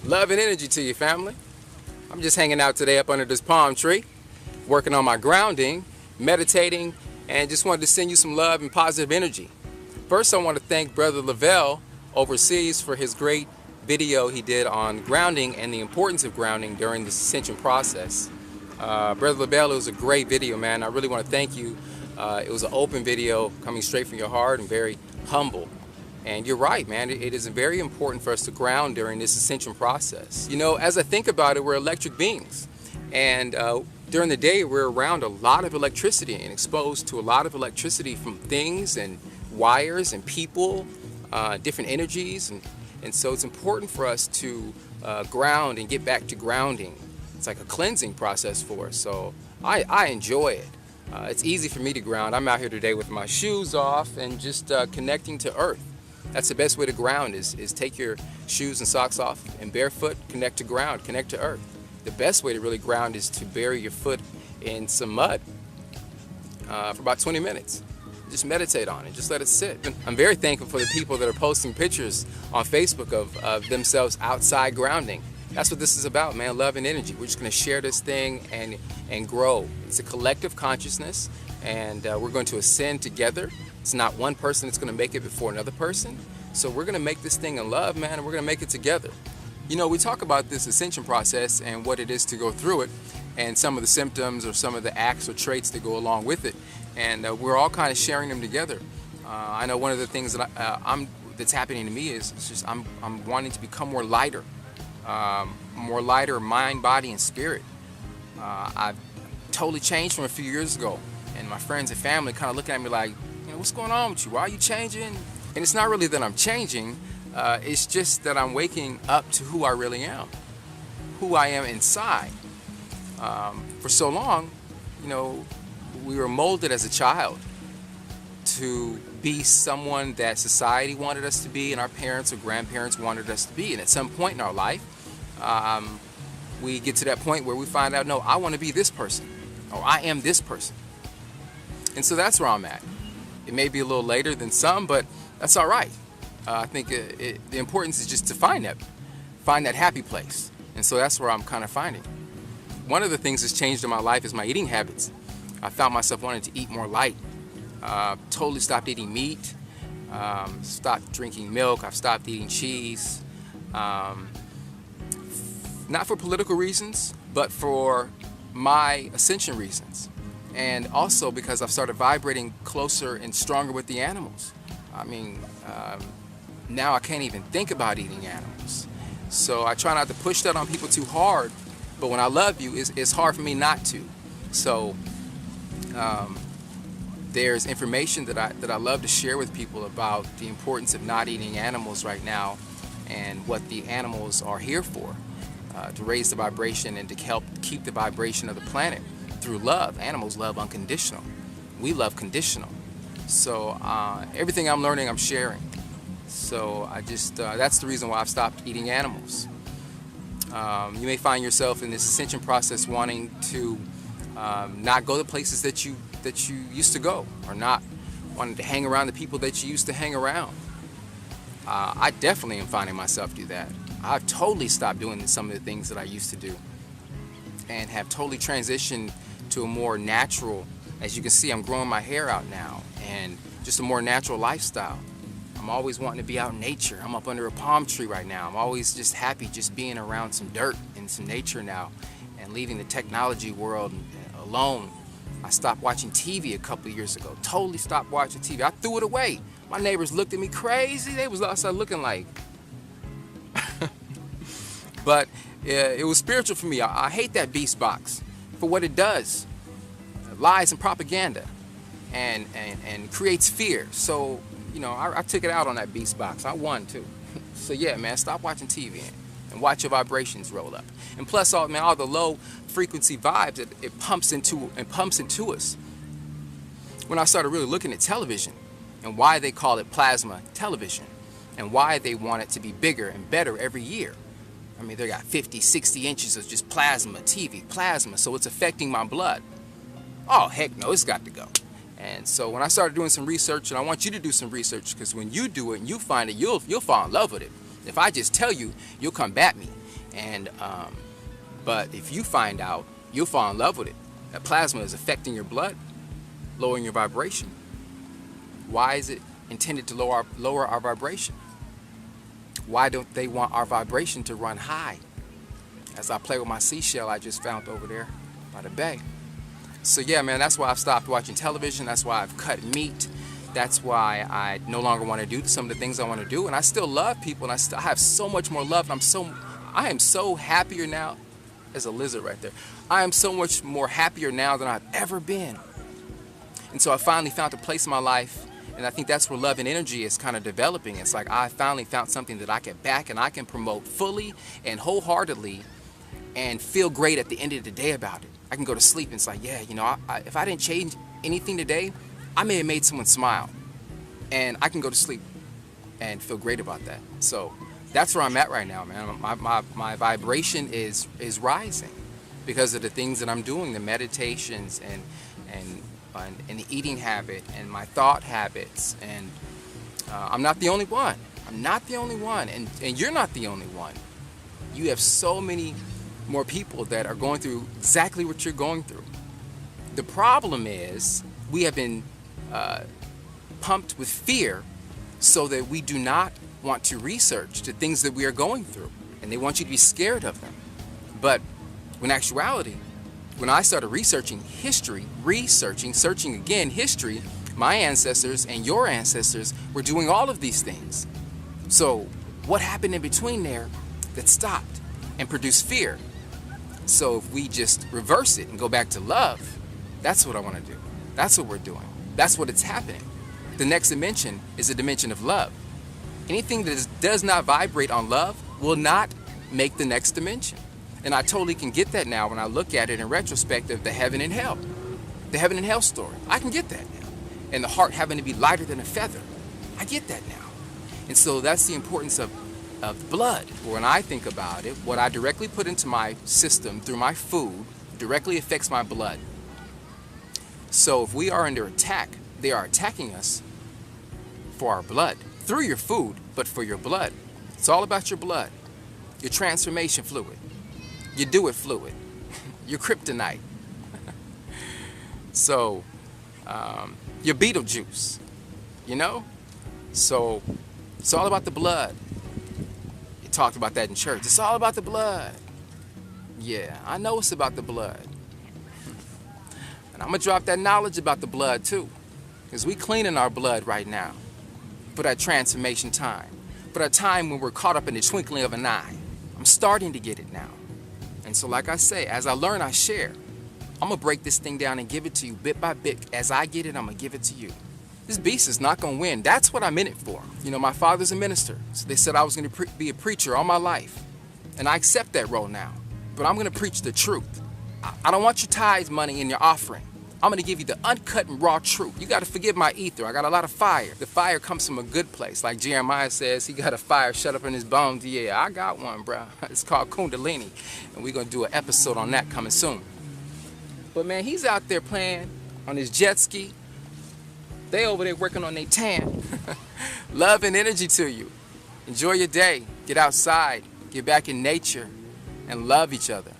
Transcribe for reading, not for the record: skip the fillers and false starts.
Love and energy to you, family. I'm just hanging out today up under this palm tree, working on my grounding, meditating, and just wanted to send you some love and positive energy. First, I want to thank Brother Lavelle overseas for his great video he did on grounding and the importance of grounding during the ascension process. Brother Lavelle, it was a great video, man. I really want to thank you. It was an open video coming straight from your heart and very humble. And you're right, man. It is very important for us to ground during this ascension process. You know, as I think about it, we're electric beings. And during the day, we're around a lot of electricity and exposed to a lot of electricity from things and wires and people, different energies. And so it's important for us to ground and get back to grounding. It's like a cleansing process for us. So I enjoy it. It's easy for me to ground. I'm out here today with my shoes off and just connecting to earth. That's the best way to ground is take your shoes and socks off and barefoot, connect to ground, connect to earth. The best way to really ground is to bury your foot in some mud for about 20 minutes. Just meditate on it, just let it sit. I'm very thankful for the people that are posting pictures on Facebook of themselves outside grounding. That's what this is about, man, love and energy. We're just gonna share this thing and grow. It's a collective consciousness, and we're going to ascend together. It's not one person that's going to make it before another person. So we're going to make this thing in love, man, and we're going to make it together. You know, we talk about this ascension process and what it is to go through it and some of the symptoms or some of the acts or traits that go along with it. And we're all kind of sharing them together. I know one of the things that that's happening to me is just I'm wanting to become more lighter mind, body, and spirit. I've totally changed from a few years ago. And my friends and family kind of looking at me like, what's going on with you? Why are you changing? And it's not really that I'm changing. It's just that I'm waking up to who I really am, who I am inside. For so long, you know, we were molded as a child to be someone that society wanted us to be and our parents or grandparents wanted us to be. And at some point in our life, we get to that point where we find out, no, I want to be this person, or I am this person. And so that's where I'm at. It may be a little later than some, but that's all right. I think the importance is just to find that happy place. And so that's where I'm kind of finding. One of the things that's changed in my life is my eating habits. I found myself wanting to eat more light. Totally stopped eating meat. Stopped drinking milk. I've stopped eating cheese. Not for political reasons, but for my ascension reasons. And also because I've started vibrating closer and stronger with the animals. I mean, now I can't even think about eating animals. So I try not to push that on people too hard, but when I love you, it's hard for me not to. So there's information that I love to share with people about the importance of not eating animals right now and what the animals are here for, to raise the vibration and to help keep the vibration of the planet. Through love. Animals love unconditional. We love conditional. So everything I'm learning, I'm sharing. So I just that's the reason why I've stopped eating animals. You may find yourself in this ascension process wanting to not go to places that you used to go, or not wanting to hang around the people that you used to hang around. I definitely am finding myself do that. I've totally stopped doing some of the things that I used to do, and have totally transitioned to a more natural, as you can see, I'm growing my hair out now, and just a more natural lifestyle. I'm always wanting to be out in nature. I'm up under a palm tree right now. I'm always just happy just being around some dirt and some nature now, and leaving the technology world alone. I stopped watching TV a couple of years ago. Totally stopped watching TV. I threw it away. My neighbors looked at me crazy. They was outside looking like. But it was spiritual for me. I hate that beast box for what it does. Lies and propaganda and creates fear. So, you know, I took it out on that beast box. I won too. So yeah, man, stop watching TV and watch your vibrations roll up. And plus all the low frequency vibes that it pumps into us. When I started really looking at television and why they call it plasma television and why they want it to be bigger and better every year. I mean, they got 50, 60 inches of just plasma, TV, plasma, so it's affecting my blood. Oh, heck no, it's got to go. And so when I started doing some research, and I want you to do some research, because when you do it and you find it, you'll fall in love with it. If I just tell you, you'll come back me. And but if you find out, you'll fall in love with it. That plasma is affecting your blood, lowering your vibration. Why is it intended to lower our vibration? Why don't they want our vibration to run high? As I play with my seashell I just found over there by the bay. So yeah, man, that's why I've stopped watching television. That's why I've cut meat. That's why I no longer want to do some of the things I want to do. And I still love people, and I have so much more love. And I am so happier now. There's a lizard right there. I am so much more happier now than I've ever been. And so I finally found a place in my life, and I think that's where love and energy is kind of developing. It's like I finally found something that I can back and I can promote fully and wholeheartedly and feel great at the end of the day about it. I can go to sleep and it's like, yeah, you know, if I didn't change anything today, I may have made someone smile. And I can go to sleep and feel great about that. So that's where I'm at right now, man. My vibration is rising because of the things that I'm doing, the meditations and the eating habit and my thought habits. And I'm not the only one. I'm not the only one. And you're not the only one. You have so many more people that are going through exactly what you're going through. The problem is we have been pumped with fear so that we do not want to research the things that we are going through, and they want you to be scared of them. But in actuality, when I started researching history, searching again history, my ancestors and your ancestors were doing all of these things. So what happened in between there that stopped and produced fear? So if we just reverse it and go back to love, that's what I want to do. That's what we're doing. That's what it's happening. The next dimension is a dimension of love. Anything that does not vibrate on love will not make the next dimension. And I totally can get that now when I look at it in retrospect of the heaven and hell. The heaven and hell story. I can get that now. And the heart having to be lighter than a feather. I get that now. And so that's the importance of blood. When I think about it, what I directly put into my system through my food directly affects my blood. So if we are under attack, they are attacking us for our blood. Through your food, but for your blood. It's all about your blood. Your transformation fluid. You do it fluid. Your kryptonite. So, your Beetlejuice. You know? So, it's all about the blood. You talked about that in church. It's all about the blood. Yeah, I know it's about the blood. And I'm going to drop that knowledge about the blood too. Because we cleaning our blood right now. For that transformation time. For that time when we're caught up in the twinkling of an eye. I'm starting to get it now. And so like I say, as I learn, I share. I'm going to break this thing down and give it to you bit by bit. As I get it, I'm going to give it to you. This beast is not going to win. That's what I'm in it for. You know, my father's a minister. So they said I was going to be a preacher all my life. And I accept that role now. But I'm going to preach the truth. I don't want your tithes money in your offering. I'm going to give you the uncut and raw truth. You got to forgive my ether. I got a lot of fire. The fire comes from a good place. Like Jeremiah says, he got a fire shut up in his bones. Yeah, I got one, bro. It's called Kundalini. And we're going to do an episode on that coming soon. But man, he's out there playing on his jet ski. They over there working on their tan. Love and energy to you. Enjoy your day. Get outside. Get back in nature. And love each other.